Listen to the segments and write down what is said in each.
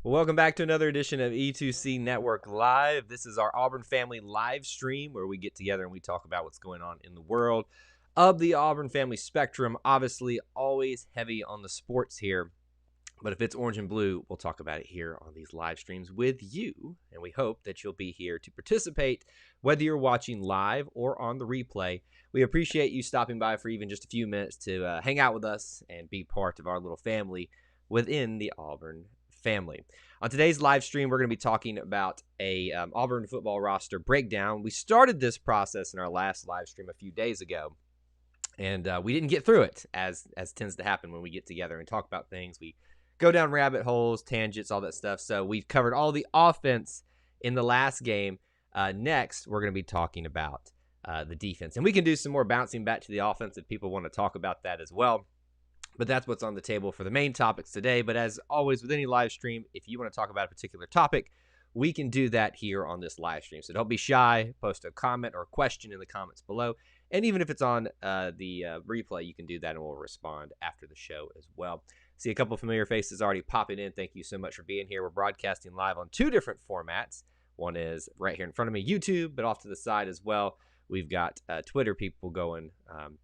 Well, welcome back to another edition of E2C Network Live. This is our Auburn Family live stream where we get together and we talk about what's going on in the world of the Auburn Family spectrum. Obviously, always heavy on the sports here. But if it's orange and blue, we'll talk about it here on these live streams with you. And we hope that you'll be here to participate, whether you're watching live or on the replay. We appreciate you stopping by for even just a few minutes to hang out with us and be part of our little family within the Auburn Family. On today's live stream, we're going to be talking about a Auburn football roster breakdown. We started this process in our last live stream a few days ago, and we didn't get through it, as tends to happen when we get together and talk about things. We go down rabbit holes, tangents, all that stuff. So we've covered all the offense in the last game. Next, we're going to be talking about the defense, and we can do some more bouncing back to the offense if people want to talk about that as well. But that's what's on the table for the main topics today. But as always, with any live stream, if you want to talk about a particular topic, we can do that here on this live stream. So don't be shy. Post a comment or a question in the comments below. And even if it's on the replay, you can do that and we'll respond after the show as well. See a couple of familiar faces already popping in. Thank you so much for being here. We're broadcasting live on two different formats. One is right here in front of me, YouTube, but off to the side as well. We've got Twitter people going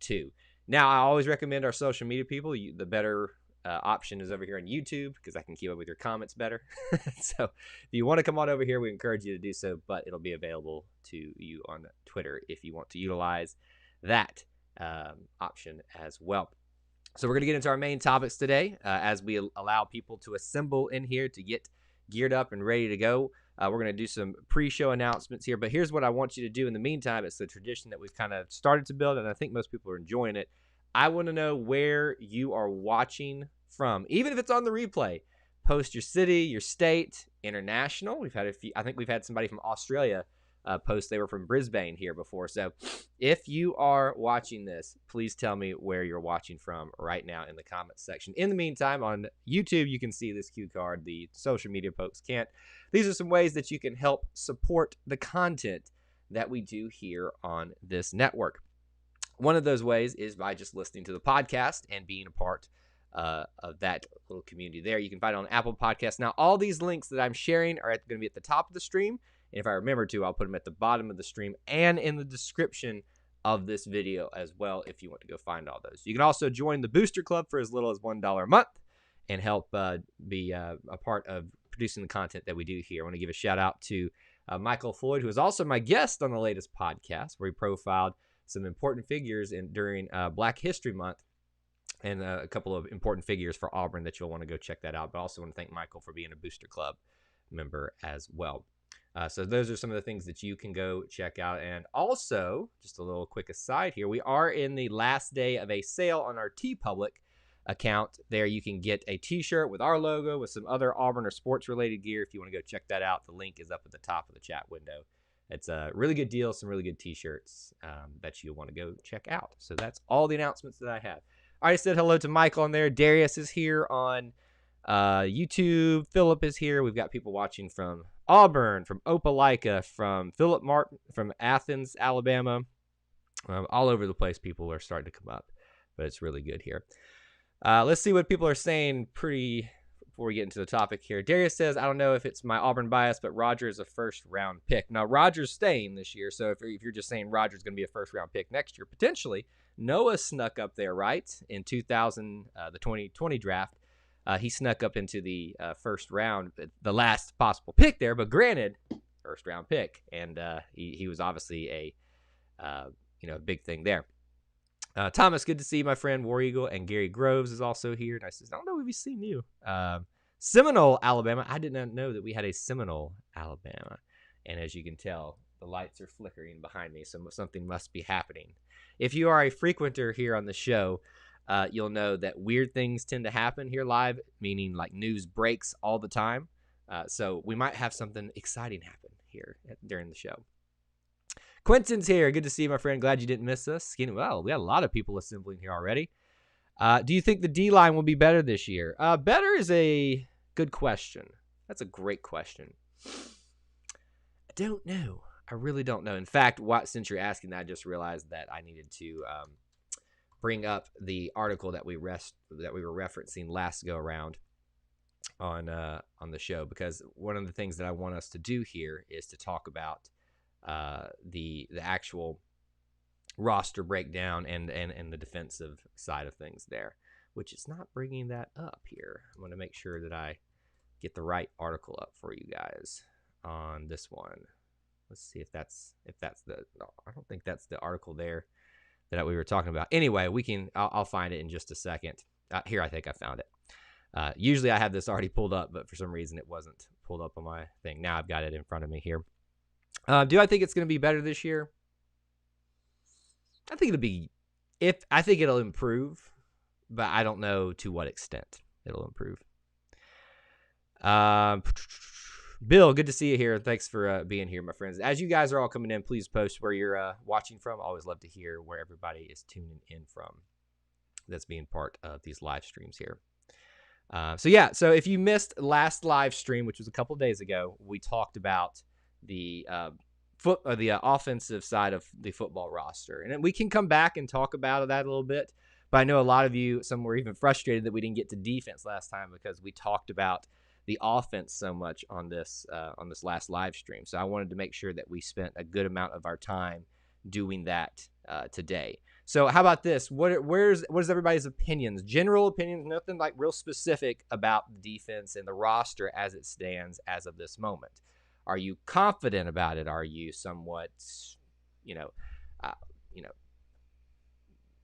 too. Now, I always recommend our social media people. The better option is over here on YouTube because I can keep up with your comments better. So if you want to come on over here, we encourage you to do so, but it'll be available to you on Twitter if you want to utilize that option as well. So we're going to get into our main topics today as we allow people to assemble in here to get geared up and ready to go. We're going to do some pre-show announcements here, but here's what I want you to do in the meantime. It's the tradition that we've kind of started to build, and I think most people are enjoying it. I want to know where you are watching from, even if it's on the replay. Post your city, your state, international. We've had a few. I think we've had somebody from Australia post. They were from Brisbane here before. So if you are watching this, please tell me where you're watching from right now in the comments section. In the meantime, on YouTube, you can see this cue card. The social media folks can't. These are some ways that you can help support the content that we do here on this network. One of those ways is by just listening to the podcast and being a part of that little community there. You can find it on Apple Podcasts. Now, all these links that I'm sharing are going to be at the top of the stream. And if I remember to, I'll put them at the bottom of the stream and in the description of this video as well if you want to go find all those. You can also join the Booster Club for as little as $1 a month and help be a part of producing the content that we do here. I want to give a shout out to Michael Floyd, who is also my guest on the latest podcast where he profiled some important figures during Black History Month and a couple of important figures for Auburn that you'll want to go check that out. But I also want to thank Michael for being a Booster Club member as well. So those are some of the things that you can go check out. And also, just a little quick aside here, we are in the last day of a sale on our TeePublic account. There you can get a t-shirt with our logo with some other Auburn or sports related gear. If you want to go check that out, the link is up at the top of the chat window. It's a really good deal, some really good t-shirts that you'll want to go check out. So that's all the announcements that I have. I already said hello to Michael on there. Darius is here on YouTube. Philip is here. We've got people watching from Auburn, from Opelika, from Philip Martin, from Athens, Alabama. All over the place, people are starting to come up, but it's really good here. Let's see what people are saying before we get into the topic here. Darius says, I don't know if it's my Auburn bias, but Roger is a first-round pick. Now, Roger's staying this year, so if you're just saying Roger's going to be a first-round pick next year, potentially, Noah snuck up there, right, in the 2020 draft. He snuck up into the first round, the last possible pick there, but granted, first-round pick, and he was obviously a big thing there. Thomas, good to see you, my friend. War Eagle and Gary Groves is also here. And I says, I don't know if we've seen you. Seminole, Alabama. I did not know that we had a Seminole, Alabama. And as you can tell, the lights are flickering behind me, so something must be happening. If you are a frequenter here on the show, you'll know that weird things tend to happen here live, meaning like news breaks all the time. So we might have something exciting happen here during the show. Quentin's here. Good to see you, my friend. Glad you didn't miss us. Well, we got a lot of people assembling here already. Do you think the D-line will be better this year? Better is a good question. That's a great question. I don't know. I really don't know. In fact, since you're asking that, I just realized that I needed to bring up the article that we were referencing last go around. on the show, because one of the things that I want us to do here is to talk about the actual roster breakdown and the defensive side of things there, which is not bringing that up here. I'm going to make sure that I get the right article up for you guys on this one. Let's see if that's the. No, I don't think that's the article there that we were talking about. Anyway, I'll find it in just a second. Here, I think I found it. Usually I have this already pulled up, but for some reason it wasn't pulled up on my thing. Now I've got it in front of me here. Do I think it's going to be better this year? I think it'll improve, but I don't know to what extent it'll improve. Bill, good to see you here. Thanks for being here, my friends. As you guys are all coming in, please post where you're watching from. I always love to hear where everybody is tuning in from that's being part of these live streams here. So if you missed last live stream, which was a couple of days ago, we talked about the offensive side of the football roster. And we can come back and talk about that a little bit. But I know a lot of you, some were even frustrated that we didn't get to defense last time because we talked about the offense so much on this last live stream. So I wanted to make sure that we spent a good amount of our time doing that today. So how about this? What is everybody's opinions? General opinions, nothing like real specific about the defense and the roster as it stands as of this moment. Are you confident about it? Are you somewhat,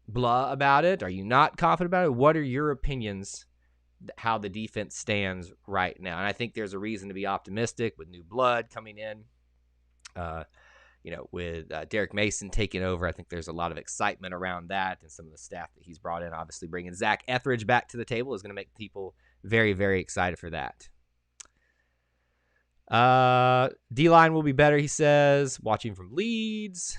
blah about it? Are you not confident about it? What are your opinions? How the defense stands right now? And I think there's a reason to be optimistic with new blood coming in. With Derek Mason taking over, I think there's a lot of excitement around that, and some of the staff that he's brought in. Obviously, bringing Zach Etheridge back to the table is going to make people very, very excited for that. D-line will be better, he says. Watching from Leeds.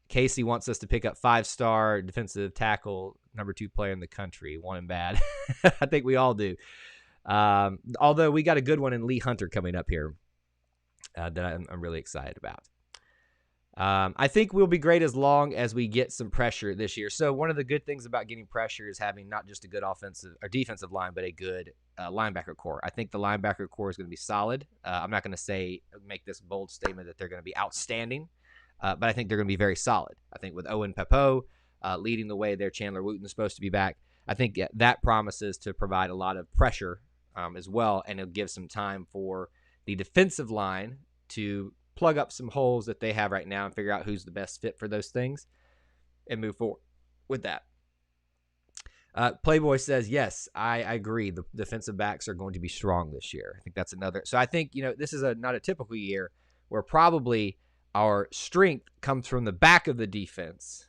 Casey wants us to pick up 5-star defensive tackle, number 2 player in the country. Want him bad. I think we all do. Although we got a good one in Lee Hunter coming up here that I'm really excited about. I think we'll be great as long as we get some pressure this year. So one of the good things about getting pressure is having not just a good offensive or defensive line, but a good linebacker core. I think the linebacker core is going to be solid. I'm not going to make this bold statement that they're going to be outstanding, but I think they're going to be very solid. I think with Owen Pepo leading the way there, Chandler Wooten's supposed to be back. I think that promises to provide a lot of pressure as well, and it'll give some time for the defensive line to plug up some holes that they have right now and figure out who's the best fit for those things and move forward with that. Playboy says, yes, I agree. The defensive backs are going to be strong this year. I think that's another. So I think, this is not a typical year where probably our strength comes from the back of the defense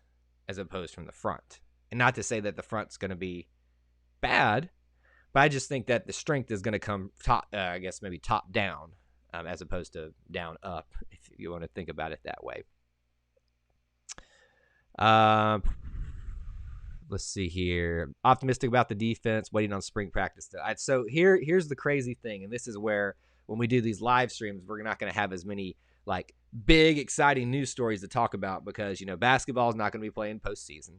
as opposed from the front. And not to say that the front's going to be bad, but I just think that the strength is going to come top down as opposed to down up, if you want to think about it that way. Let's see here. Optimistic about the defense, waiting on spring practice. So here's the crazy thing, and this is where when we do these live streams, we're not going to have as many like big, exciting news stories to talk about because, basketball is not going to be playing postseason.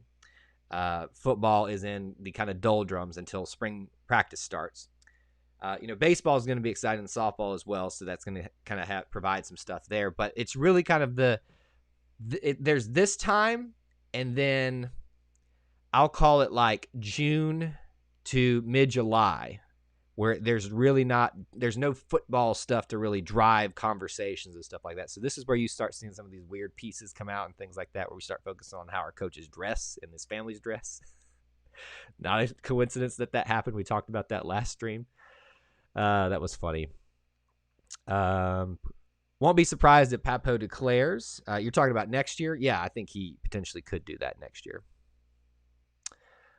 Football is in the kind of doldrums until spring practice starts. Baseball is going to be exciting, and softball as well, so that's going to kind of provide some stuff there. But it's really kind of there's this time, and then I'll call it like June to mid-July, where there's no football stuff to really drive conversations and stuff like that. So this is where you start seeing some of these weird pieces come out and things like that, where we start focusing on how our coaches dress and his family's dress. Not a coincidence that happened. We talked about that last stream. That was funny. Won't be surprised if Papo declares. You're talking about next year? Yeah, I think he potentially could do that next year.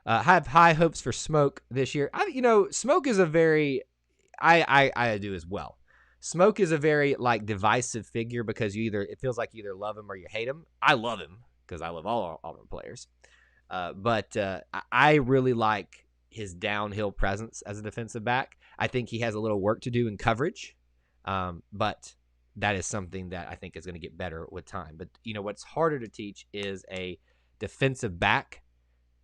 Have high hopes for Smoke this year. Smoke is a very, I do as well. Smoke is a very divisive figure because it feels like you either love him or you hate him. I love him because I love all Auburn players. But I really like his downhill presence as a defensive back. I think he has a little work to do in coverage, but that is something that I think is going to get better with time. But what's harder to teach is a defensive back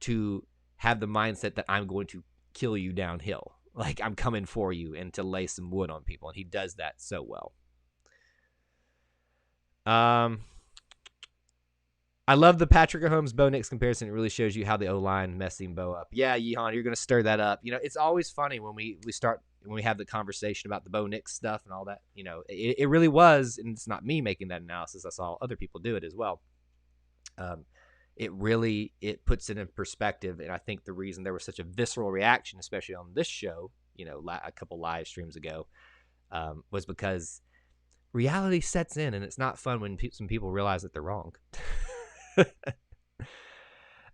to have the mindset that I'm going to kill you downhill. Like, I'm coming for you, and to lay some wood on people. And he does that so well. I love the Patrick Mahomes Bo Nix comparison. It really shows you how the O-line messing Bo up. Yeah, Yehan, you're going to stir that up. It's always funny when we have the conversation about the Bo Nix stuff and all that. It really was, and it's not me making that analysis. I saw other people do it as well. It puts it in perspective, and I think the reason there was such a visceral reaction, especially on this show, a couple live streams ago, was because reality sets in, and it's not fun when some people realize that they're wrong.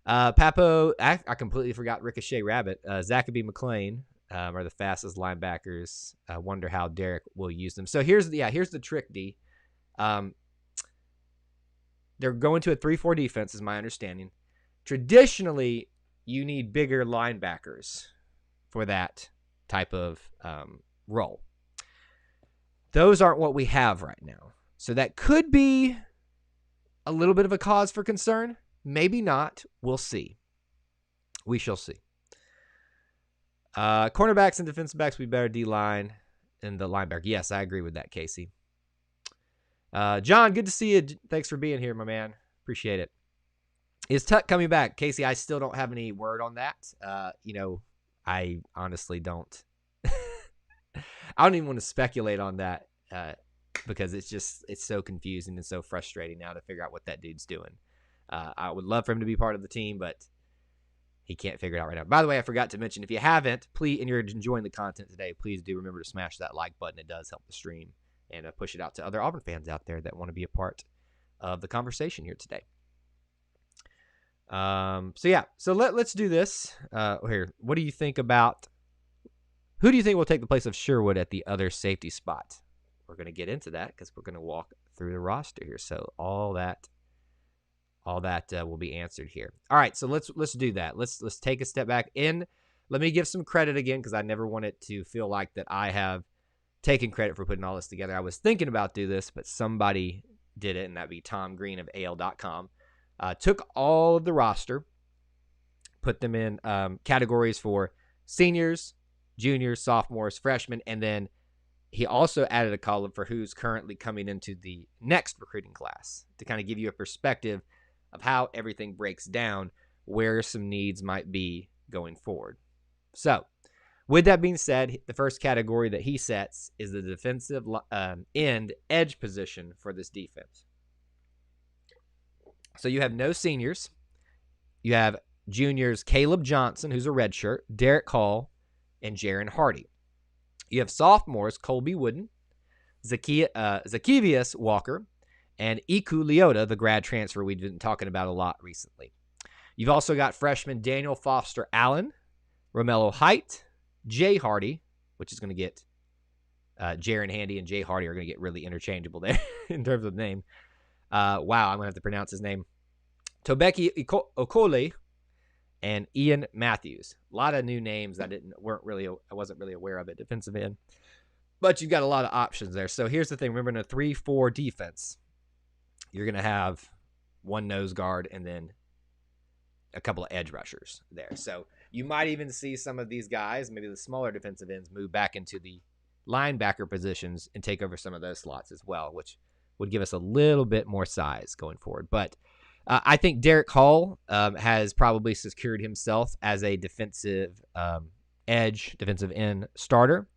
Papo, I completely forgot Ricochet Rabbit. Zachaby McClain are the fastest linebackers. I wonder how Derek will use them. So here's the trick, D. They're going to a 3-4 defense, is my understanding. Traditionally, you need bigger linebackers for that type of role. Those aren't what we have right now. So that could be a little bit of a cause for concern. Maybe not. We'll see. We shall see. Cornerbacks and defensive backs will be better D-line and the linebacker. Yes, I agree with that, Casey. John, good to see you. Thanks for being here, my man. Appreciate it. Is Tuck coming back? Casey, I still don't have any word on that. I honestly don't. I don't even want to speculate on that because it's so confusing and so frustrating now to figure out what that dude's doing. I would love for him to be part of the team, but he can't figure it out right now. By the way, I forgot to mention, if you haven't, please, and you're enjoying the content today, please do remember to smash that like button. It does help the stream and push it out to other Auburn fans out there that want to be a part of the conversation here today. So let's do this. Here, what do you think about? Who do you think will take the place of Sherwood at the other safety spot? We're going to get into that because we're going to walk through the roster here. So all that will be answered here. All right, so let's do that. Let's take a step back in. Let me give some credit again because I never want it to feel like that I have taken credit for putting all this together. I was thinking about do this, but somebody did it, and that'd be Tom Green of AL.com. Took all of the roster, put them in categories for seniors, juniors, sophomores, freshmen, and then he also added a column for who's currently coming into the next recruiting class to kind of give you a perspective of how everything breaks down, where some needs might be going forward. So, with that being said, the first category that he sets is the defensive end edge position for this defense. So you have no seniors. You have juniors Caleb Johnson, who's a redshirt, Derek Hall, and Jaron Hardy. You have sophomores Colby Wooden, Zacchaeus Walker, and Iku Leota, the grad transfer we've been talking about a lot recently. You've also got freshmen Daniel Foster Allen, Romello Height, Jay Hardy, which is going to get Jaron Handy and Jay Hardy are going to get really interchangeable there in terms of name. Wow, I'm going to have to pronounce his name. Tobeki Okole and Ian Matthews. A lot of new names I wasn't really aware of at defensive end. But you've got a lot of options there. So here's the thing. Remember, in a 3-4 defense, you're going to have one nose guard and then a couple of edge rushers there. So you might even see some of these guys, maybe the smaller defensive ends, move back into the linebacker positions and take over some of those slots as well, which would give us a little bit more size going forward. But I think Derek Hall has probably secured himself as a defensive end starter.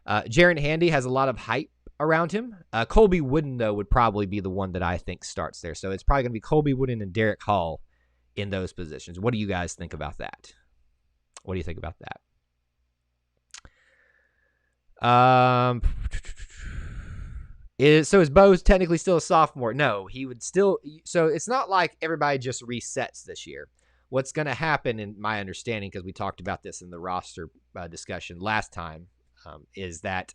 Jaron Handy has a lot of hype around him. Colby Wooden, though, would probably be the one that I think starts there. So it's probably going to be Colby Wooden and Derek Hall in those positions. What do you guys think about that? What do you think about that? So is Bo technically still a sophomore? No, he would still. So it's not like everybody just resets this year. What's going to happen, in my understanding, because we talked about this in the roster discussion last time, is that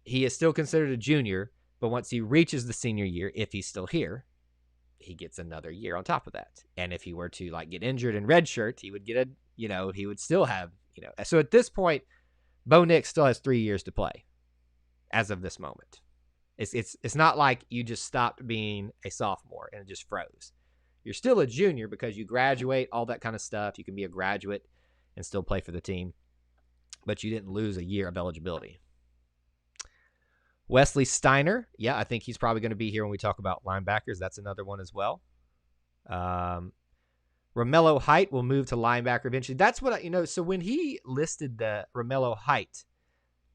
he is still considered a junior, but once he reaches the senior year, if he's still here, he gets another year on top of that. And if he were to get injured in redshirt, he would get he would still have, So at this point, Bo Nix still has 3 years to play as of this moment. It's not like you just stopped being a sophomore and it just froze. You're still a junior because you graduate, all that kind of stuff. You can be a graduate and still play for the team, but you didn't lose a year of eligibility. Wesley Steiner, yeah, I think he's probably going to be here when we talk about linebackers. That's another one as well. Romello Height will move to linebacker eventually. That's what so when he listed the Romello Height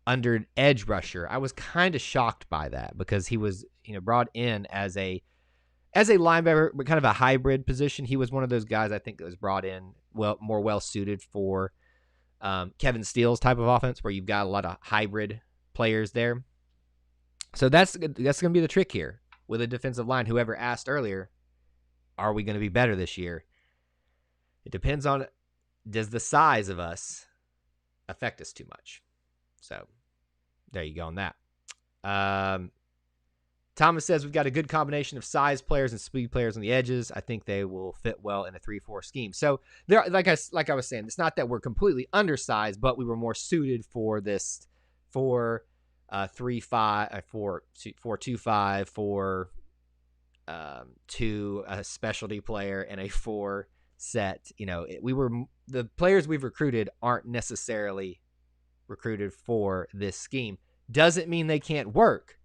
under edge rusher, I was kind of shocked by that because he was, brought in as a linebacker, but kind of a hybrid position. He was one of those guys I think that was brought in more well suited for Kevin Steele's type of offense, where you've got a lot of hybrid players there. So that's going to be the trick here with a defensive line. Whoever asked earlier, are we going to be better this year? It depends on, does the size of us affect us too much? So there you go on that. Thomas says we've got a good combination of size players and speed players on the edges. I think they will fit well in a 3-4 scheme. So there, like I was saying, it's not that we're completely undersized, but we were more suited for this 3-5, 4-2-5, 4-2, a specialty player, and a 4 set. The players we've recruited aren't necessarily recruited for this scheme. Doesn't mean they can't work,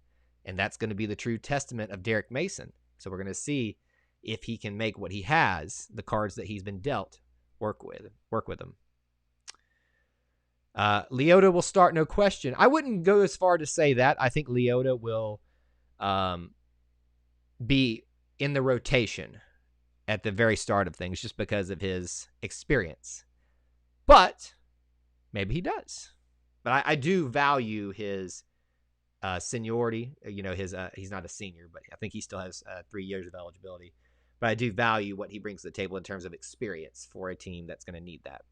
and that's going to be the true testament of Derek Mason. So we're going to see if he can make what he has, the cards that he's been dealt, work with them. Leota will start, no question. I wouldn't go as far to say that. I think Leota will be in the rotation at the very start of things just because of his experience. But maybe he does. But I do value his seniority. He's not a senior, but I think he still has 3 years of eligibility. But I do value what he brings to the table in terms of experience for a team that's going to need that.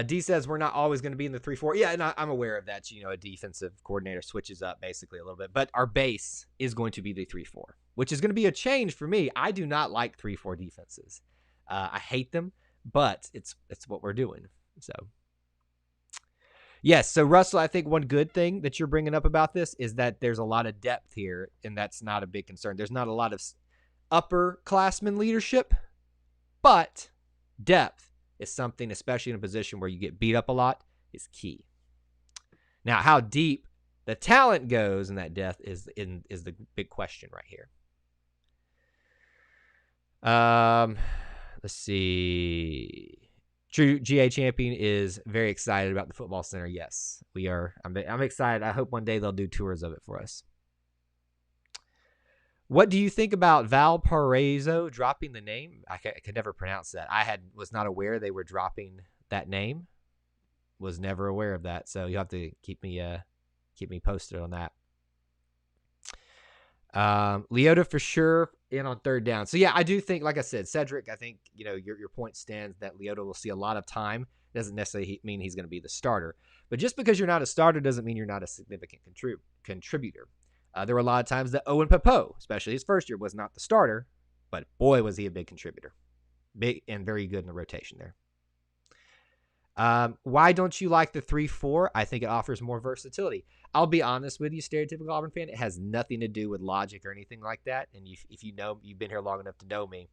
D says we're not always going to be in the 3-4. Yeah, and I'm aware of that. A defensive coordinator switches up basically a little bit. But our base is going to be the 3-4, which is going to be a change for me. I do not like 3-4 defenses. I hate them, but it's what we're doing. So, yes. So, Russell, I think one good thing that you're bringing up about this is that there's a lot of depth here, and that's not a big concern. There's not a lot of upperclassmen leadership, but depth is something, especially in a position where you get beat up a lot, is key. Now, how deep the talent goes in that depth is the big question right here. Let's see. True GA Champion is very excited about the football center. Yes, we are. I'm excited. I hope one day they'll do tours of it for us. What do you think about Valparaiso dropping the name? I could never pronounce that. Was not aware they were dropping that name. Was never aware of that. So you have to keep me posted on that. Leota for sure in on third down. So yeah, I do think, like I said, Cedric, I think, your point stands that Leota will see a lot of time. Doesn't necessarily mean he's going to be the starter. But just because you're not a starter doesn't mean you're not a significant contributor. There were a lot of times that Owen Papeau, especially his first year, was not the starter, but boy, was he a big contributor. Big and very good in the rotation there. Why don't you like the 3-4? I think it offers more versatility. I'll be honest with you, stereotypical Auburn fan, it has nothing to do with logic or anything like that. And if you've been here long enough to know me,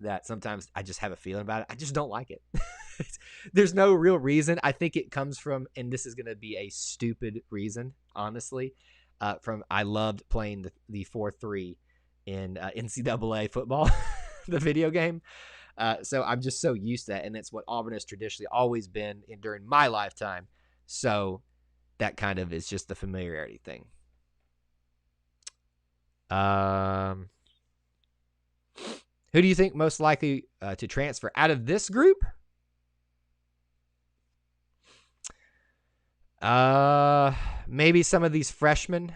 that sometimes I just have a feeling about it. I just don't like it. There's no real reason. I think it comes from, and this is going to be a stupid reason, honestly, I loved playing the 4-3 in NCAA football, the video game. So I'm just so used to that, and that's what Auburn has traditionally always been during my lifetime. So that kind of is just the familiarity thing. Who do you think most likely to transfer out of this group? Maybe some of these freshmen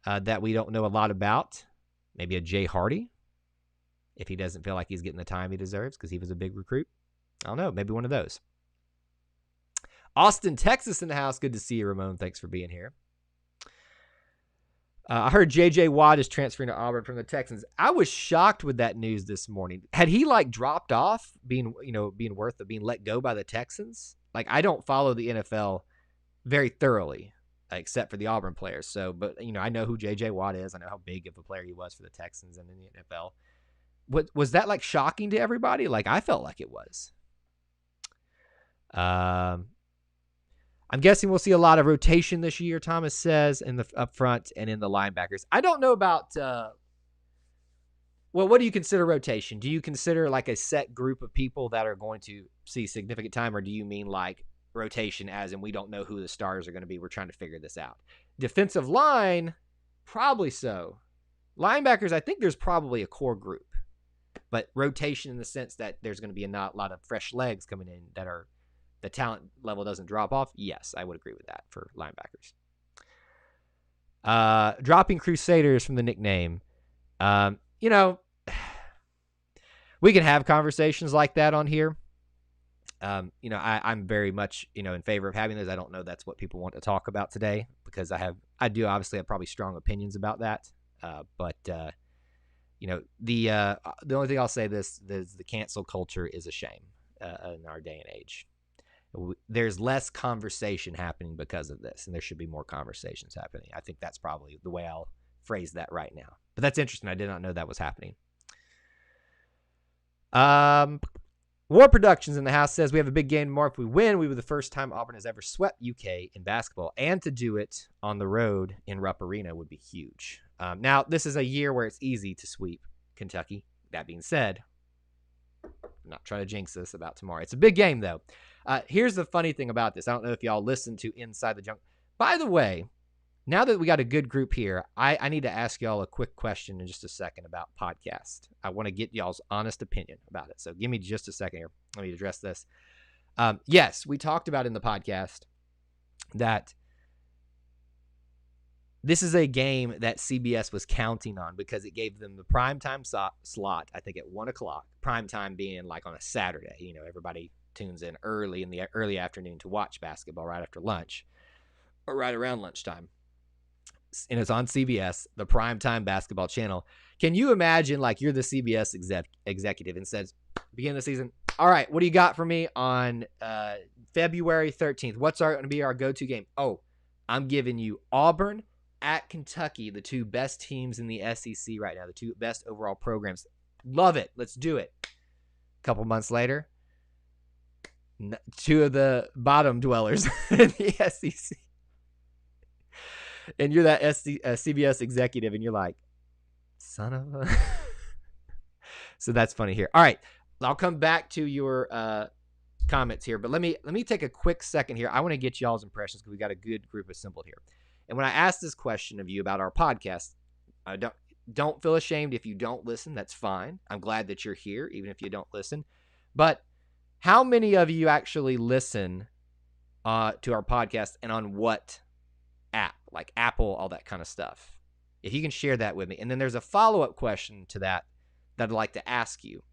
that we don't know a lot about. Maybe a Jay Hardy, if he doesn't feel like he's getting the time he deserves because he was a big recruit. I don't know. Maybe one of those. Austin, Texas in the house. Good to see you, Ramon. Thanks for being here. I heard J.J. Watt is transferring to Auburn from the Texans. I was shocked with that news this morning. Had he dropped off being let go by the Texans? I don't follow the NFL very thoroughly. except for the Auburn players. So, but I know who J.J. Watt is. I know how big of a player he was for the Texans and in the NFL. Was that like shocking to everybody? Like I felt like it was. I'm guessing we'll see a lot of rotation this year, Thomas says, in the up front and in the linebackers. I don't know about what do you consider rotation? Do you consider like a set group of people that are going to see significant time, or do you mean like rotation as in we don't know who the stars are going to be? We're trying to figure this out. Defensive line, probably so. Linebackers, I think there's probably a core group. But rotation in the sense that there's going to be a lot of fresh legs coming in that are the talent level doesn't drop off. Yes, I would agree with that for linebackers. Dropping Crusaders from the nickname. We can have conversations like that on here. I'm very much, in favor of having those. I don't know that's what people want to talk about today because I do obviously have probably strong opinions about that. But the only thing I'll say is the cancel culture is a shame in our day and age. There's less conversation happening because of this, and there should be more conversations happening. I think that's probably the way I'll phrase that right now. But that's interesting. I did not know that was happening. War Productions in the house says, we have a big game tomorrow. If we win, we were the first time Auburn has ever swept UK in basketball, and to do it on the road in Rupp Arena would be huge. Now, this is a year where it's easy to sweep Kentucky. That being said, I'm not trying to jinx this about tomorrow. It's a big game, though. Here's the funny thing about this. I don't know if y'all listen to Inside the Junk. By the way, now that we got a good group here, I need to ask y'all a quick question in just a second about podcast. I want to get y'all's honest opinion about it. So give me just a second here. Let me address this. Yes, we talked about in the podcast that this is a game that CBS was counting on because it gave them the primetime slot, I think at 1 o'clock. Primetime being like on a Saturday. Everybody tunes in early in the early afternoon to watch basketball right after lunch or right around lunchtime. And it's on CBS, the primetime basketball channel. Can you imagine, like, you're the CBS executive and says, beginning of the season, all right, what do you got for me on February 13th? What's going to be our go-to game? Oh, I'm giving you Auburn at Kentucky, the two best teams in the SEC right now, the two best overall programs. Love it. Let's do it. A couple months later, two of the bottom dwellers in the SEC. And you're that CBS executive, and you're like, son of a... So that's funny here. All right, I'll come back to your comments here, but let me take a quick second here. I want to get y'all's impressions because we got a good group assembled here. And when I asked this question of you about our podcast, don't feel ashamed if you don't listen. That's fine. I'm glad that you're here, even if you don't listen. But how many of you actually listen to our podcast, and on what app? Like Apple, all that kind of stuff. If you can share that with me. And then there's a follow-up question to that I'd like to ask you,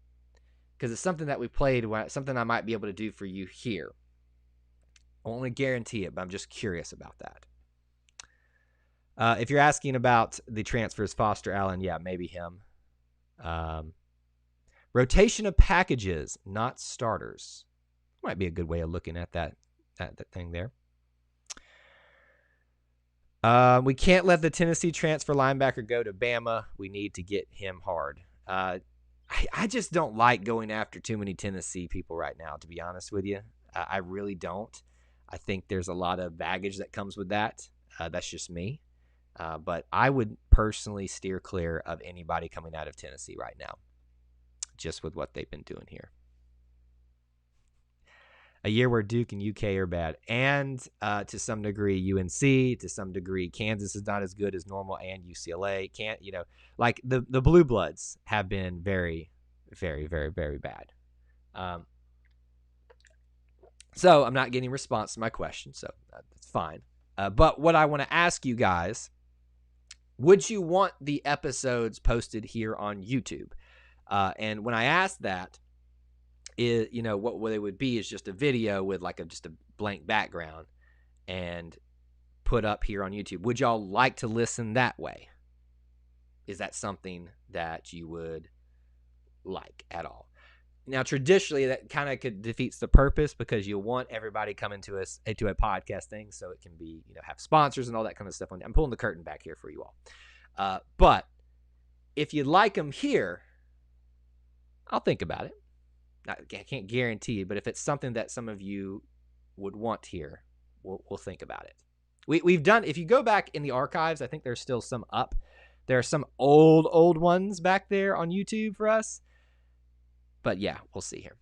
because it's something that we played, something I might be able to do for you here. I won't guarantee it, but I'm just curious about that. If you're asking about the transfers, Foster Allen, yeah, maybe him. Rotation of packages, not starters. Might be a good way of looking at that thing there. We can't let the Tennessee transfer linebacker go to Bama. We need to get him hard. I just don't like going after too many Tennessee people right now, to be honest with you. I really don't. I think there's a lot of baggage that comes with that. That's just me. But I would personally steer clear of anybody coming out of Tennessee right now, just with what they've been doing here. A year where Duke and UK are bad, and to some degree UNC, to some degree Kansas is not as good as normal, and UCLA can't, like the Blue Bloods have been very, very, very, very bad. So I'm not getting response to my question, so that's fine. But what I want to ask you guys, would you want the episodes posted here on YouTube? And when I asked that, what they would be is just a video with like just a blank background and put up here on YouTube. Would y'all like to listen that way? Is that something that you would like at all? Now, traditionally, that kind of defeats the purpose because you want everybody coming to us to a podcast thing, so it can be, have sponsors and all that kind of stuff. I'm pulling the curtain back here for you all. But if you'd like them here, I'll think about it. I can't guarantee, but if it's something that some of you would want here, we'll think about it. We've done. If you go back in the archives, I think there's still some up. There are some old ones back there on YouTube for us. But yeah, we'll see here.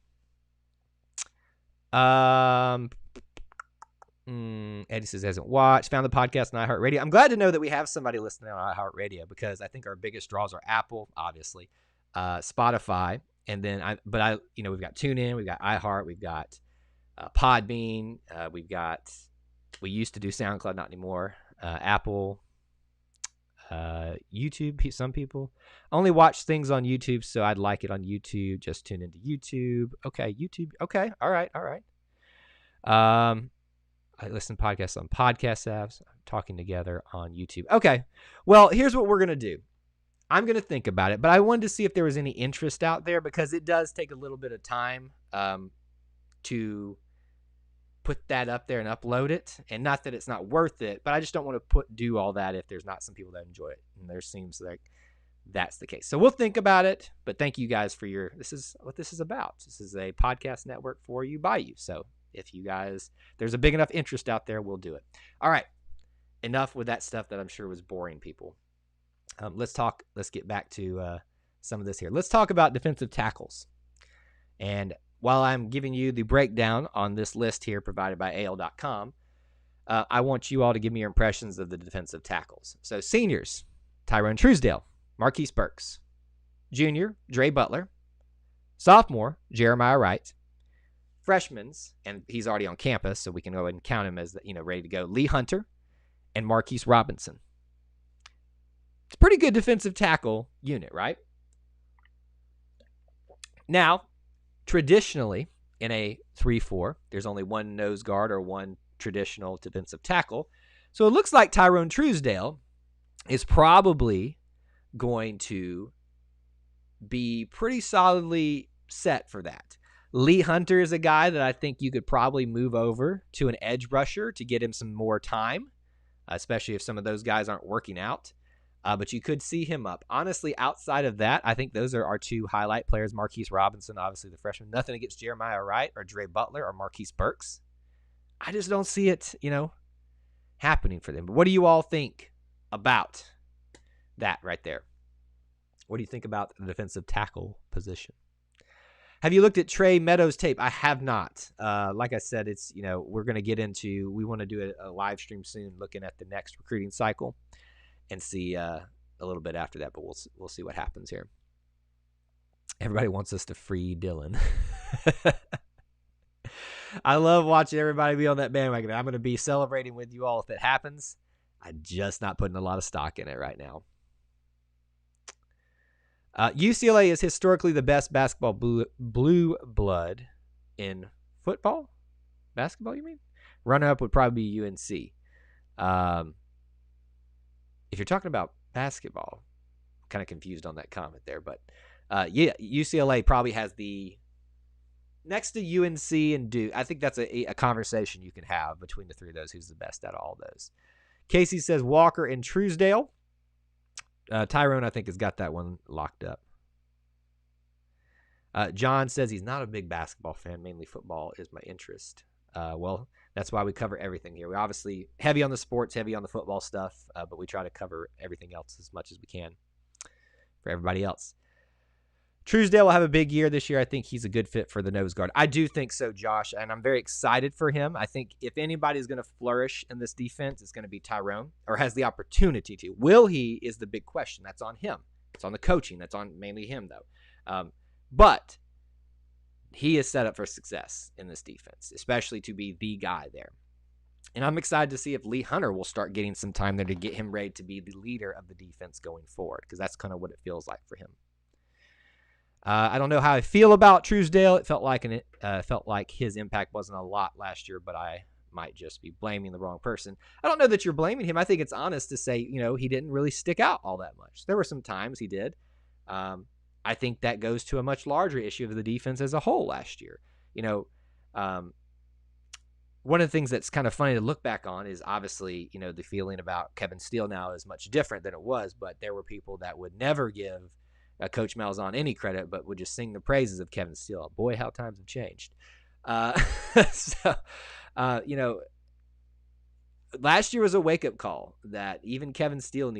Eddie says hasn't watched. Found the podcast on iHeartRadio. I'm glad to know that we have somebody listening on iHeartRadio because I think our biggest draws are Apple, obviously, Spotify, and then we've got TuneIn, we've got iHeart, we've got Podbean, we used to do SoundCloud, not anymore. Apple. YouTube, some people only watch things on YouTube, so I'd like it on YouTube. Just tune into YouTube. Okay, YouTube. Okay, all right. I listen to podcasts on podcast apps. I'm talking together on YouTube. Okay, well, here's what we're gonna do. I'm gonna think about it, but I wanted to see if there was any interest out there because it does take a little bit of time to put that up there and upload it, and not that it's not worth it, but I just don't want to do all that if there's not some people that enjoy it, and there seems like that's the case. So we'll think about it, but thank you guys for this is what this is about. This is a podcast network for you, by you. So if you guys, there's a big enough interest out there, we'll do it. All right, enough with that stuff that I'm sure was boring people. Let's get back to some of this here. Let's talk about defensive tackles. And while I'm giving you the breakdown on this list here provided by AL.com, I want you all to give me your impressions of the defensive tackles. So seniors, Tyrone Truesdale, Marquis Burks. Junior, Dre Butler. Sophomore, Jeremiah Wright. Freshmen's, and he's already on campus, so we can go ahead and count him as ready to go, Lee Hunter and Marquis Robinson. It's a pretty good defensive tackle unit, right? Now, traditionally, in a 3-4, there's only one nose guard or one traditional defensive tackle. So it looks like Tyrone Truesdale is probably going to be pretty solidly set for that. Lee Hunter is a guy that I think you could probably move over to an edge rusher to get him some more time, especially if some of those guys aren't working out. But you could see him up. Honestly, outside of that, I think those are our two highlight players. Marquis Robinson, obviously the freshman. Nothing against Jeremiah Wright or Dre Butler or Marquis Burks. I just don't see it, happening for them. But what do you all think about that right there? What do you think about the defensive tackle position? Have you looked at Trey Meadows' tape? I have not. Like I said, it's, we're going to get into, we want to do a live stream soon looking at the next recruiting cycle. And see a little bit after that, but we'll see what happens here. Everybody wants us to free Dylan. I love watching everybody be on that bandwagon. I'm going to be celebrating with you all if it happens. I'm just not putting a lot of stock in it right now. UCLA is historically the best basketball blue blood in football. Basketball, you mean? Runner-up would probably be UNC. If you're talking about basketball, I'm kind of confused on that comment there. But, yeah, UCLA probably has the next to UNC and Duke. I think that's a conversation you can have between the three of those. Who's the best out of all those? Casey says Walker and Truesdale. Tyrone, I think, has got that one locked up. John says he's not a big basketball fan. Mainly football is my interest. Well, that's why we cover everything here. We're obviously heavy on the sports, heavy on the football stuff, but we try to cover everything else as much as we can for everybody else. Truesdale will have a big year this year. I think he's a good fit for the nose guard. I do think so, Josh, and I'm very excited for him. I think if anybody's going to flourish in this defense, it's going to be Tyrone, or has the opportunity to. Will he is the big question. That's on him. It's on the coaching. That's on mainly him, though. But he is set up for success in this defense, especially to be the guy there. And I'm excited to see if Lee Hunter will start getting some time there to get him ready to be the leader of the defense going forward, because that's kind of what it feels like for him. I don't know how I feel about Truesdale. It felt like his impact wasn't a lot last year, but I might just be blaming the wrong person. I don't know that you're blaming him. I think it's honest to say, he didn't really stick out all that much. There were some times he did. I I think that goes to a much larger issue of the defense as a whole last year. One of the things that's kind of funny to look back on is obviously, the feeling about Kevin Steele now is much different than it was, but there were people that would never give Coach Malzahn any credit, but would just sing the praises of Kevin Steele. Boy, how times have changed. Last year was a wake-up call that even Kevin Steele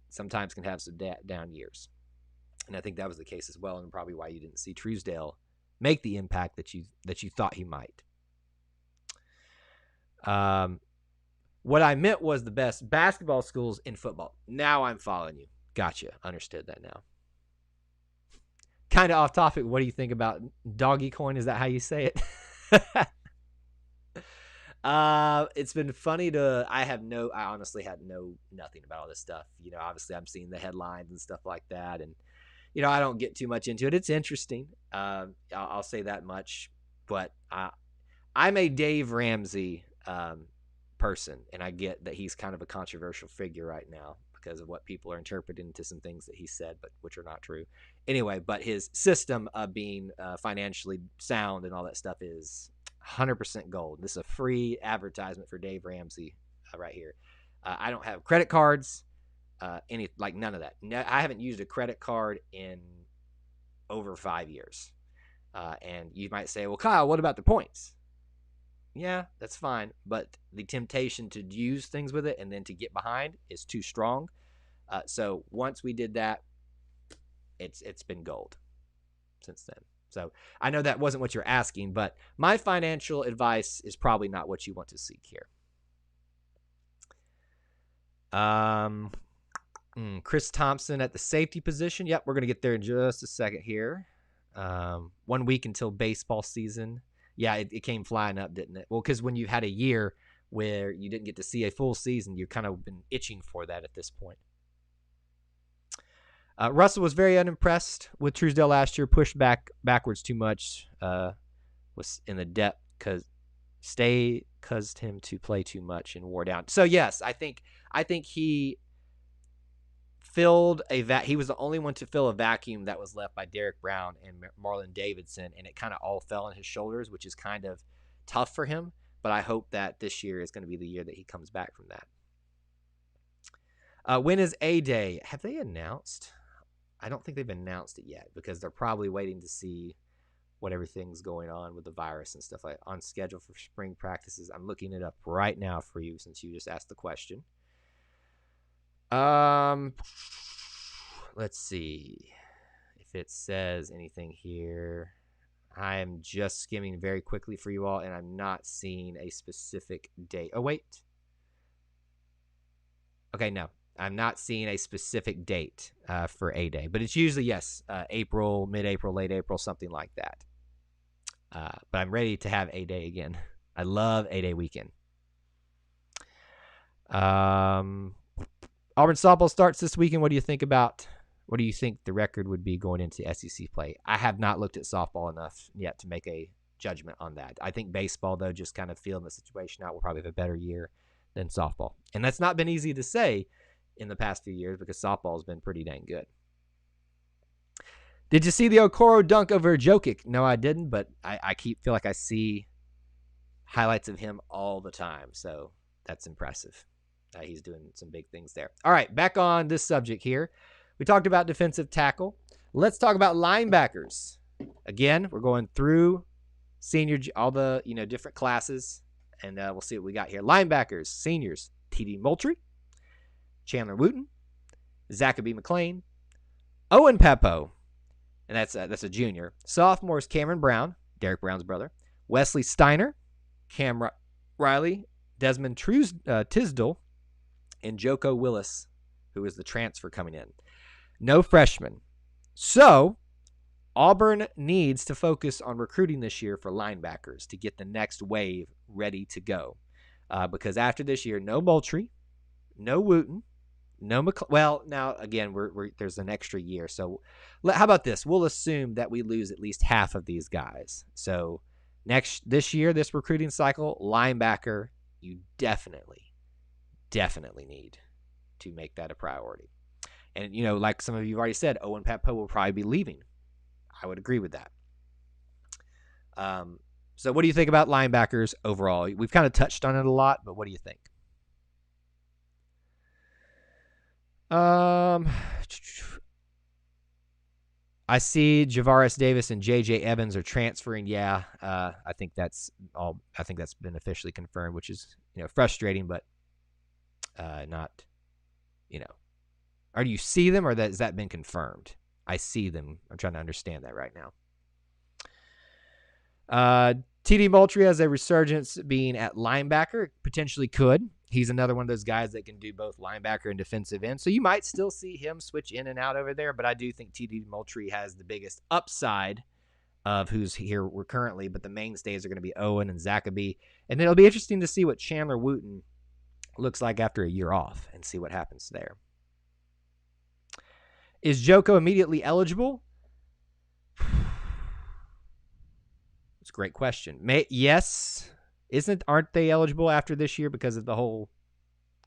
sometimes can have some down years. And I think that was the case as well, and probably why you didn't see Truesdale make the impact that you thought he might. What I meant was the best basketball schools in football. Now I'm following you. Gotcha. Understood that now. Kind of off topic. What do you think about doggy coin? Is that how you say it? It's been funny I honestly had nothing about all this stuff. Obviously I'm seeing the headlines and stuff like that. And, I don't get too much into it. It's interesting. I'll say that much, but I'm a Dave Ramsey person, and I get that he's kind of a controversial figure right now because of what people are interpreting into some things that he said, but which are not true. Anyway, but his system of being financially sound and all that stuff is 100% gold. This is a free advertisement for Dave Ramsey right here. I don't have credit cards, none of that. I haven't used a credit card in over 5 years. And you might say, well, Kyle, what about the points? Yeah, that's fine. But the temptation to use things with it and then to get behind is too strong. So once we did that, it's been gold since then. So I know that wasn't what you're asking, but my financial advice is probably not what you want to seek here. Chris Thompson at the safety position. Yep, we're going to get there in just a second here. 1 week until baseball season. Yeah, it came flying up, didn't it? Well, because when you had a year where you didn't get to see a full season, you've kind of been itching for that at this point. Russell was very unimpressed with Truesdale last year, pushed backwards too much, was in the depth because Stay caused him to play too much and wore down. So, yes, I think he filled he was the only one to fill a vacuum that was left by Derek Brown and Marlon Davidson, and it kind of all fell on his shoulders, which is kind of tough for him. But I hope that this year is going to be the year that he comes back from that. When is A-Day? Have they announced? I don't think they've announced it yet because they're probably waiting to see what everything's going on with the virus and stuff on schedule for spring practices. I'm looking it up right now for you since you just asked the question. Let's see if it says anything here. I am just skimming very quickly for you all, and I'm not seeing a specific date. Oh, wait. Okay, no. I'm not seeing a specific date for A-Day, but it's usually, yes, April, mid-April, late April, something like that. But I'm ready to have A-Day again. I love A-Day weekend. Auburn softball starts this weekend. What do you think the record would be going into SEC play? I have not looked at softball enough yet to make a judgment on that. I think baseball, though, just kind of feeling the situation out, will probably have a better year than softball. And that's not been easy to say in the past few years because softball has been pretty dang good. Did you see the Okoro dunk over Jokic? No, I didn't, but I feel like I see highlights of him all the time, so that's impressive. He's doing some big things there. All right, back on this subject here. We talked about defensive tackle. Let's talk about linebackers. Again, we're going through all the different classes, and we'll see what we got here. Linebackers, seniors, T.D. Moultrie, Chandler Wooten, Zachaby McClain, Owen Peppo, and that's a junior. Sophomores, Cameron Brown, Derek Brown's brother, Wesley Steiner, Cam Riley, Desmond Tisdall, and Joko Willis, who is the transfer coming in. No freshmen. So, Auburn needs to focus on recruiting this year for linebackers to get the next wave ready to go. Because after this year, no Moultrie, no Wooten, no well, now, again, there's an extra year. So, how about this? We'll assume that we lose at least half of these guys. So, this year, this recruiting cycle, linebacker, you definitely need to make that a priority. And, like some of you have already said, Owen Pappoe will probably be leaving. I would agree with that. So what do you think about linebackers overall? We've kind of touched on it a lot, but what do you think? I see Javares Davis and J.J. Evans are transferring. Yeah, I think that's all. I think that's been officially confirmed, which is frustrating, but not. Or do you see them, or has that been confirmed? I see them. I'm trying to understand that right now. TD Moultrie has a resurgence being at linebacker. Potentially could. He's another one of those guys that can do both linebacker and defensive end. So you might still see him switch in and out over there, but I do think TD Moultrie has the biggest upside of who's here currently, but the mainstays are going to be Owen and Zachaby. And it'll be interesting to see what Chandler Wooten looks like after a year off and see what happens there. Is Joko immediately eligible? It's a great question. Yes. Aren't they eligible after this year because of the whole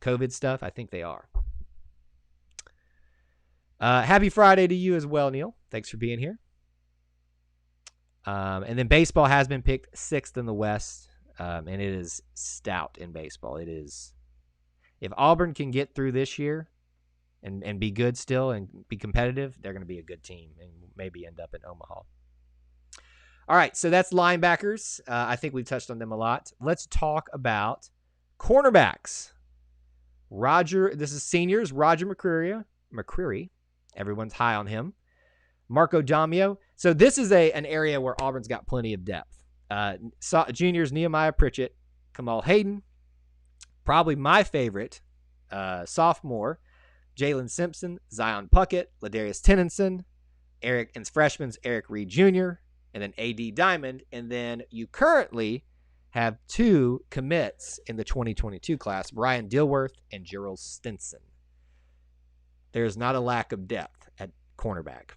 COVID stuff? I think they are. Happy Friday to you as well, Neil. Thanks for being here. And then baseball has been picked 6th in the West, and it is stout in baseball. It is. If Auburn can get through this year and be good still and be competitive, they're going to be a good team and maybe end up in Omaha. All right, so that's linebackers. I think we've touched on them a lot. Let's talk about cornerbacks. This is seniors. Roger McCreary. Everyone's high on him. Marco Damio. So this is an area where Auburn's got plenty of depth. Juniors, Nehemiah Pritchett, Kamal Hayden. Probably my favorite sophomore, Jalen Simpson, Zion Puckett, Ladarius Tennyson, freshmen Eric Reed Jr., and then A.D. Diamond. And then you currently have 2 commits in the 2022 class, Brian Dilworth and Gerald Stinson. There's not a lack of depth at cornerback.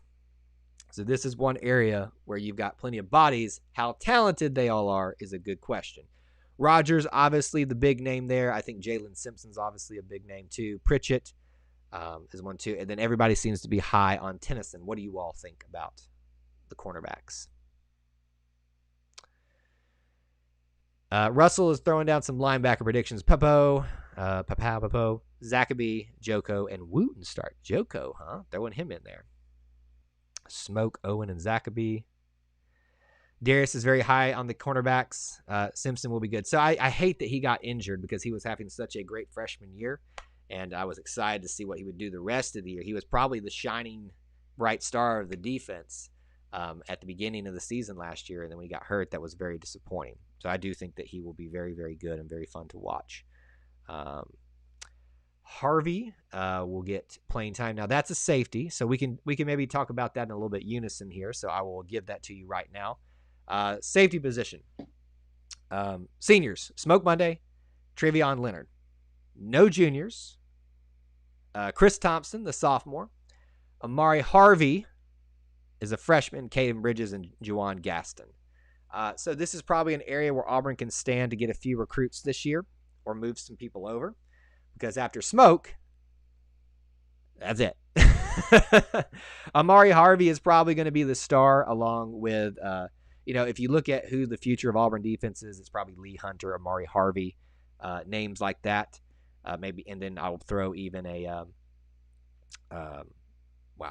So this is one area where you've got plenty of bodies. How talented they all are is a good question. Rogers, obviously the big name there. I think Jalen Simpson's obviously a big name too. Pritchett is one too. And then everybody seems to be high on Tennyson. What do you all think about the cornerbacks? Russell is throwing down some linebacker predictions. Pappoe, Zachaby, Joko, and Wooten start. Joko, huh? Throwing him in there. Smoke, Owen, and Zachaby. Darius is very high on the cornerbacks. Simpson will be good. So I hate that he got injured because he was having such a great freshman year, and I was excited to see what he would do the rest of the year. He was probably the shining bright star of the defense at the beginning of the season last year, and then when he got hurt, that was very disappointing. So I do think that he will be very, very good and very fun to watch. Harvey will get playing time. Now, that's a safety, so we can maybe talk about that in a little bit unison here, so I will give that to you right now. Safety position. Seniors, Smoke Monday, Trevion Leonard. No juniors. Chris Thompson, the sophomore. Amari Harvey is a freshman. Caden Bridges and Juwan Gaston. So this is probably an area where Auburn can stand to get a few recruits this year or move some people over. Because after Smoke, that's it. Amari Harvey is probably going to be the star along with, if you look at who the future of Auburn defense is, it's probably Lee Hunter, Amari Harvey, names like that. Maybe, and then I'll throw even I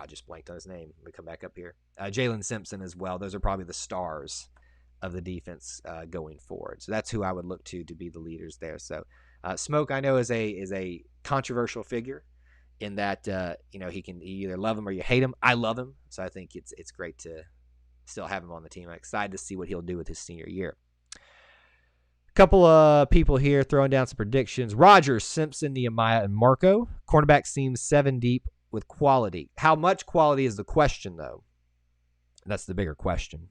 just blanked on his name. Let me come back up here. Jalen Simpson as well. Those are probably the stars of the defense going forward. So that's who I would look to be the leaders there. So Smoke, I know, is a controversial figure in that you either love him or you hate him. I love him, so I think it's great to still have him on the team. I'm excited to see what he'll do with his senior year. A couple of people here throwing down some predictions. Rogers, Simpson, Nehemiah, and Marco. Cornerback seems 7 deep with quality. How much quality is the question, though? That's the bigger question.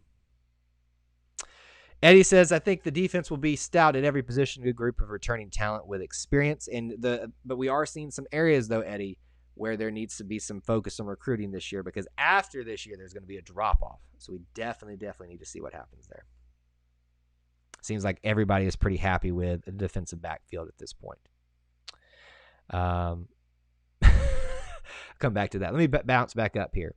Eddie says, I think the defense will be stout at every position, good group of returning talent with experience. But we are seeing some areas, though, Eddie, where there needs to be some focus on recruiting this year, because after this year, there's going to be a drop-off. So we definitely need to see what happens there. Seems like everybody is pretty happy with the defensive backfield at this point. Come back to that. Let me bounce back up here.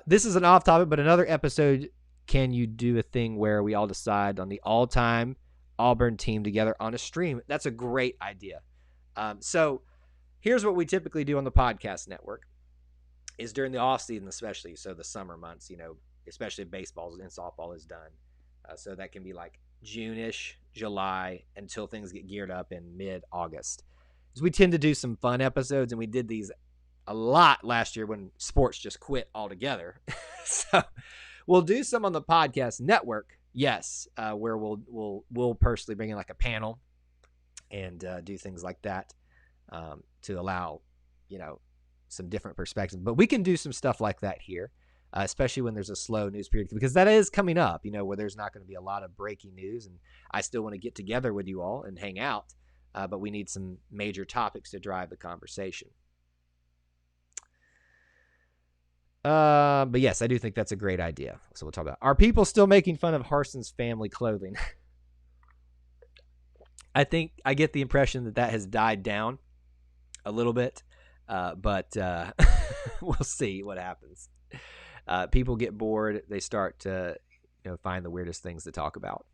This is an off topic, but another episode. Can you do a thing where we all decide on the all-time Auburn team together on a stream? That's a great idea. So here's what we typically do on the podcast network is during the off season, especially. So the summer months, especially if baseball and softball is done. So that can be like June-ish, July, until things get geared up in mid-August. So we tend to do some fun episodes, and we did these a lot last year when sports just quit altogether. So we'll do some on the podcast network, yes, where we'll personally bring in like a panel and do things like that to allow, some different perspectives. But we can do some stuff like that here. Especially when there's a slow news period, because that is coming up, where there's not going to be a lot of breaking news. And I still want to get together with you all and hang out, but we need some major topics to drive the conversation. But yes, I do think that's a great idea. So we'll talk about, are people still making fun of Harsin's family clothing? I think I get the impression that has died down a little bit, but we'll see what happens. People get bored. They start to find the weirdest things to talk about.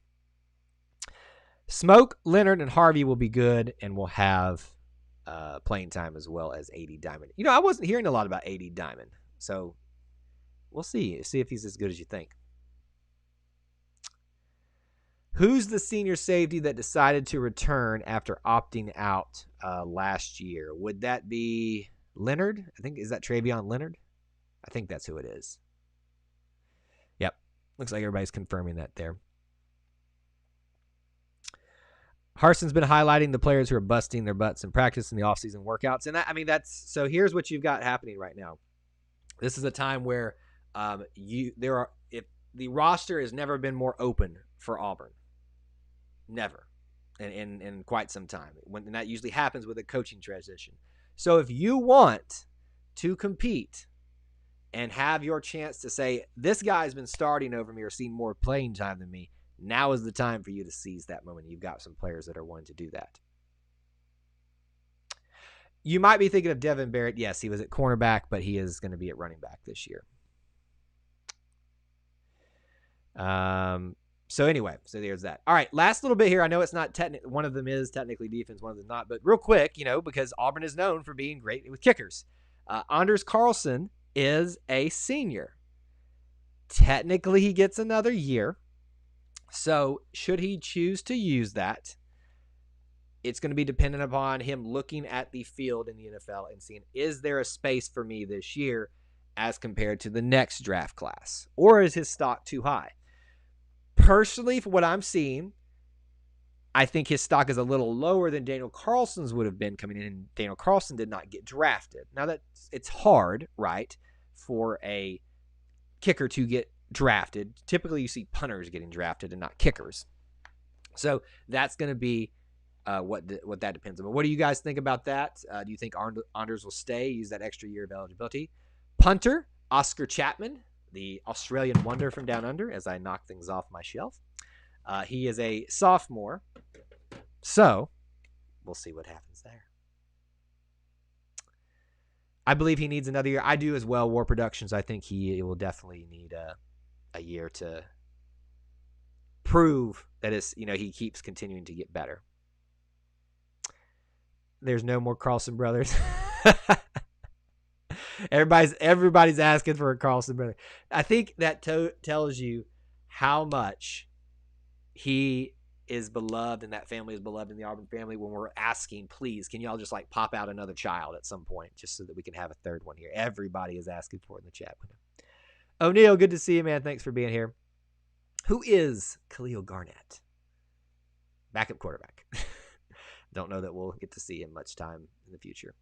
Smoke, Leonard, and Harvey will be good, and we'll have playing time as well as A.D. Diamond. I wasn't hearing a lot about A.D. Diamond, so we'll see. See if he's as good as you think. Who's the senior safety that decided to return after opting out last year? Would that be Leonard? Is that Travion Leonard? I think that's who it is. Yep. Looks like everybody's confirming that there. Harsin's been highlighting the players who are busting their butts in practice in the offseason workouts. And so here's what you've got happening right now. This is a time where if the roster has never been more open for Auburn. Never. In quite some time. And that usually happens with a coaching transition. So if you want to compete and have your chance to say, this guy's been starting over me or seen more playing time than me, now is the time for you to seize that moment. You've got some players that are wanting to do that. You might be thinking of Devin Barrett. Yes, he was at cornerback, but he is going to be at running back this year. So there's that. All right, last little bit here. I know it's not technical. One of them is technically defense, one of them not. But real quick, because Auburn is known for being great with kickers. Anders Carlson is a senior. Technically, he gets another year. So should he choose to use that, it's going to be dependent upon him looking at the field in the NFL and seeing, is there a space for me this year as compared to the next draft class? Or is his stock too high? Personally, for what I'm seeing, I think his stock is a little lower than Daniel Carlson's would have been coming in. And Daniel Carlson did not get drafted. Now, it's hard, right, for a kicker to get drafted. Typically, you see punters getting drafted and not kickers. So that's going to be what that depends on. But what do you guys think about that? Do you think Anders will stay, use that extra year of eligibility? Punter, Oscar Chapman, the Australian wonder from down under, as I knock things off my shelf. He is a sophomore, so we'll see what happens there. I believe he needs another year. I do as well. War Productions, I think he will definitely need a year to prove that he keeps continuing to get better. There's no more Carlson brothers. Everybody's asking for a Carlson brother. I think that tells you how much he is beloved and that family is beloved in the Auburn family when we're asking, please, can y'all just pop out another child at some point just so that we can have a third one here? Everybody is asking for it in the chat window. O'Neal, good to see you, man. Thanks for being here. Who is Khalil Garnett? Backup quarterback. Don't know that we'll get to see him much time in the future.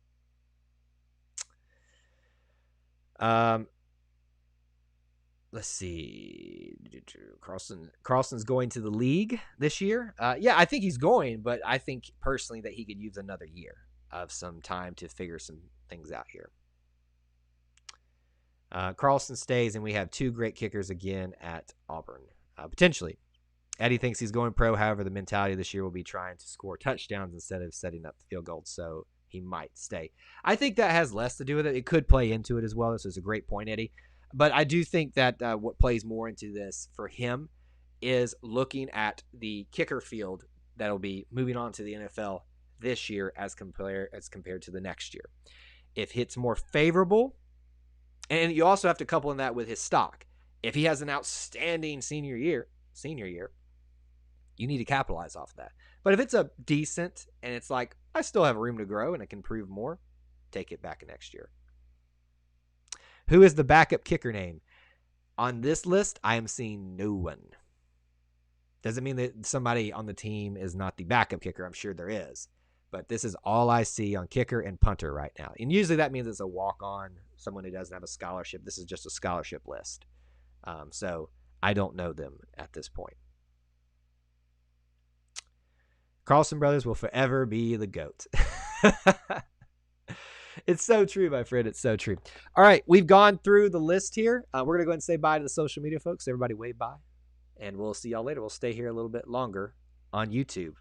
Let's see. Carlson's going to the league this year. Yeah, I think he's going, but I think personally that he could use another year of some time to figure some things out here. Carlson stays, and we have two great kickers again at Auburn, potentially. Eddie thinks he's going pro. However, the mentality this year will be trying to score touchdowns instead of setting up field goals. So he might stay. I think that has less to do with it. It could play into it as well. This is a great point, Eddie. But I do think that what plays more into this for him is looking at the kicker field that'll be moving on to the NFL this year as compared to the next year. If it's more favorable, and you also have to couple in that with his stock. If he has an outstanding senior year, you need to capitalize off of that. But if it's a decent and it's like, I still have room to grow and I can prove more, take it back next year. Who is the backup kicker name? On this list, I am seeing no one. Doesn't mean that somebody on the team is not the backup kicker. I'm sure there is. But this is all I see on kicker and punter right now. And usually that means it's a walk-on, someone who doesn't have a scholarship. This is just a scholarship list. So I don't know them at this point. Carlson brothers will forever be the GOAT. It's so true, my friend. It's so true. All right, we've gone through the list here. We're going to go ahead and say bye to the social media folks. Everybody wave bye. And we'll see y'all later. We'll stay here a little bit longer on YouTube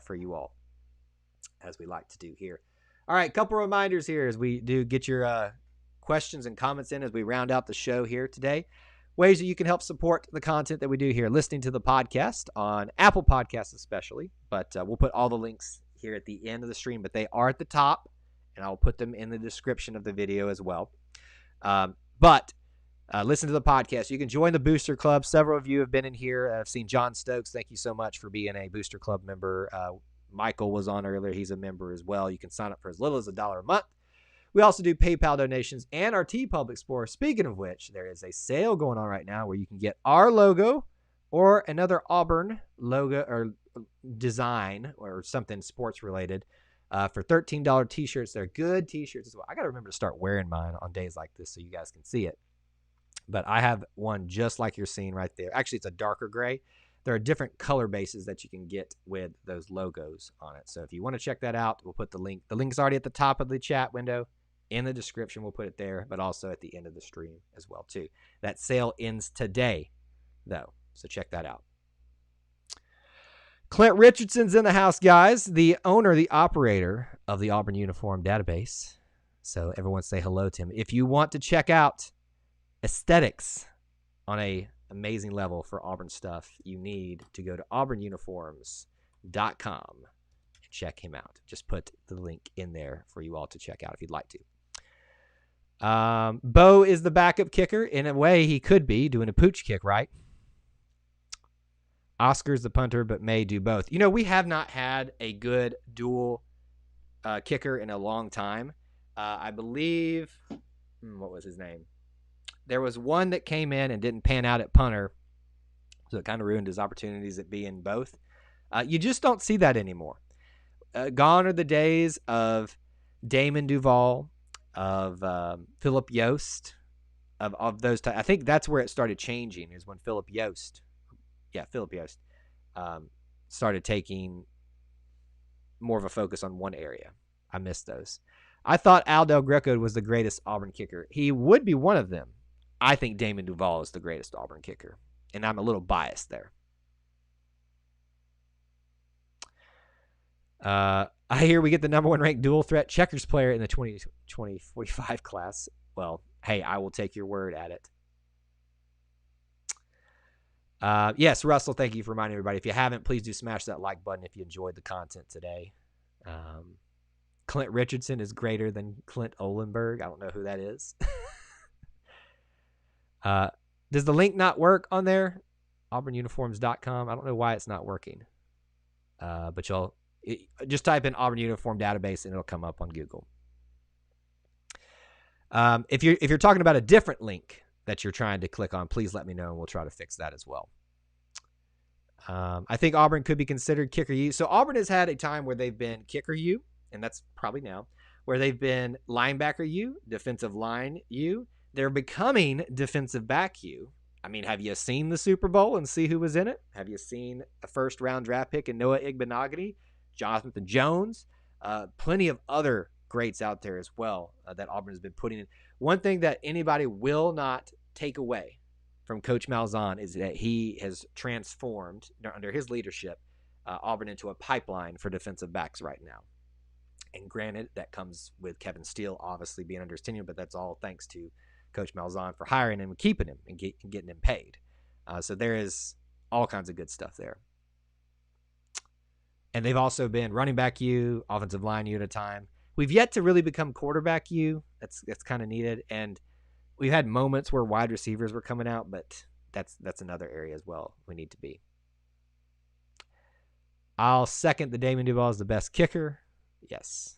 for you all, as we like to do here. All right, couple reminders here as we do get your questions and comments in as we round out the show here today. Ways that you can help support the content that we do here, listening to the podcast on Apple Podcasts especially, but we'll put all the links here at the end of the stream, but they are at the top, and I'll put them in the description of the video as well. But listen to the podcast. You can join the Booster Club. Several of you have been in here. I've seen John Stokes. Thank you so much for being a Booster Club member. Michael was on earlier. He's a member as well. You can sign up for as little as $1 a month. We also do PayPal donations and our TeePublic Explorer. Speaking of which, there is a sale going on right now where you can get our logo or another Auburn logo or design or something sports related for $13 t-shirts. They're good t-shirts as well. I got to remember to start wearing mine on days like this so you guys can see it. But I have one just like you're seeing right there. Actually, it's a darker gray. There are different color bases that you can get with those logos on it. So if you want to check that out, we'll put the link. The link's already at the top of the chat window. In the description, we'll put it there, but also at the end of the stream as well, too. That sale ends today, though, so check that out. Clint Richardson's in the house, guys, the owner, the operator of the Auburn Uniform Database. So everyone say hello to him. If you want to check out aesthetics on a amazing level for Auburn stuff, you need to go to auburnuniforms.com and check him out. Just put the link in there for you all to check out if you'd like to. Bo is the backup kicker. In a way, he could be doing a pooch kick, right? Oscar's the punter, but may do both. You know, we have not had a good dual kicker in a long time. I believe, what was his name? There was one that came in and didn't pan out at punter, so it kind of ruined his opportunities at being both. You just don't see that anymore. Gone are the days of Damon Duvall, of Philip Yost, of those types. I think that's where it started changing, is when Philip Yost started taking more of a focus on one area. I missed those. I thought Al Del Greco was the greatest Auburn kicker. He would be one of them. I think Damon Duvall is the greatest Auburn kicker, and I'm a little biased there. I hear we get the number 1 ranked dual threat checkers player in the 2045 class. Well, hey, I will take your word at it. Yes, Russell, thank you for reminding everybody. If you haven't, please do smash that like button if you enjoyed the content today. Clint Richardson is greater than Clint Olenberg. I don't know who that is. Does the link not work on there? auburnuniforms.com. I don't know why it's not working. But just type in Auburn Uniform Database and it'll come up on Google. If you're talking about a different link that you're trying to click on, please let me know and we'll try to fix that as well. I think Auburn could be considered kicker U. So Auburn has had a time where they've been kicker U, and that's probably now, where they've been linebacker U, defensive line U. They're becoming defensive back U. I mean, have you seen the Super Bowl and see who was in it? Have you seen a first-round draft pick in Noah Igbenogany, Jonathan Jones? Plenty of other greats out there as well that Auburn has been putting in. One thing that anybody will not take away from Coach Malzahn is that he has transformed, under his leadership, Auburn into a pipeline for defensive backs right now. And granted, that comes with Kevin Steele obviously being under his tenure, but that's all thanks to Coach Malzahn for hiring him and keeping him and getting him paid. So there is all kinds of good stuff there. And they've also been running back U, offensive line U at a time. We've yet to really become quarterback U. That's kind of needed. And we've had moments where wide receivers were coming out, but that's another area as well we need to be. I'll second the Damon Duvall is the best kicker. Yes,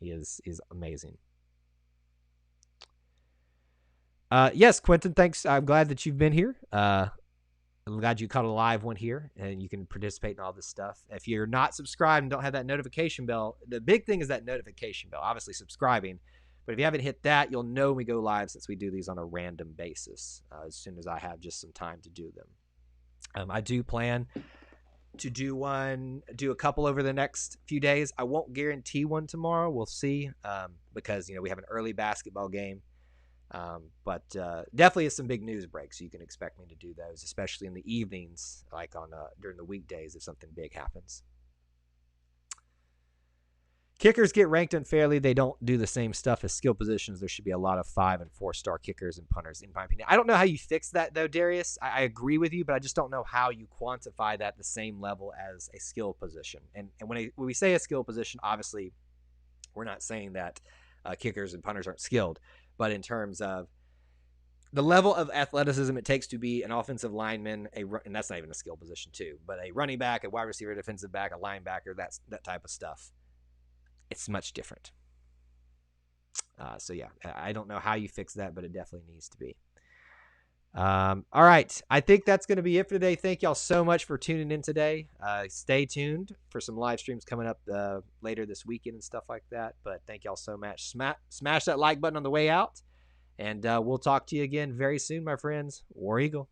he is amazing. Yes, Quentin, thanks. I'm glad that you've been here. I'm glad you caught a live one here and you can participate in all this stuff. If you're not subscribed and don't have that notification bell, the big thing is that notification bell, obviously subscribing. But if you haven't hit that, you'll know when we go live since we do these on a random basis as soon as I have just some time to do them. I do plan to do a couple over the next few days. I won't guarantee one tomorrow. We'll see because, we have an early basketball game. But definitely is some big news breaks. So you can expect me to do those, especially in the evenings, like on during the weekdays if something big happens. Kickers get ranked unfairly. They don't do the same stuff as skill positions. There should be a lot of 5- and 4-star kickers and punters, in my opinion. I don't know how you fix that, though, Darius. I agree with you, but I just don't know how you quantify that the same level as a skill position. And when we say a skill position, obviously, we're not saying that kickers and punters aren't skilled. But in terms of the level of athleticism it takes to be an offensive lineman, and that's not even a skill position too, but a running back, a wide receiver, a defensive back, a linebacker, that type of stuff, it's much different. So yeah, I don't know how you fix that, but it definitely needs to be. All right. I think that's going to be it for today. Thank y'all so much for tuning in today. Stay tuned for some live streams coming up later this weekend and stuff like that. But thank y'all so much. Smash that like button on the way out. And we'll talk to you again very soon, my friends. War Eagle.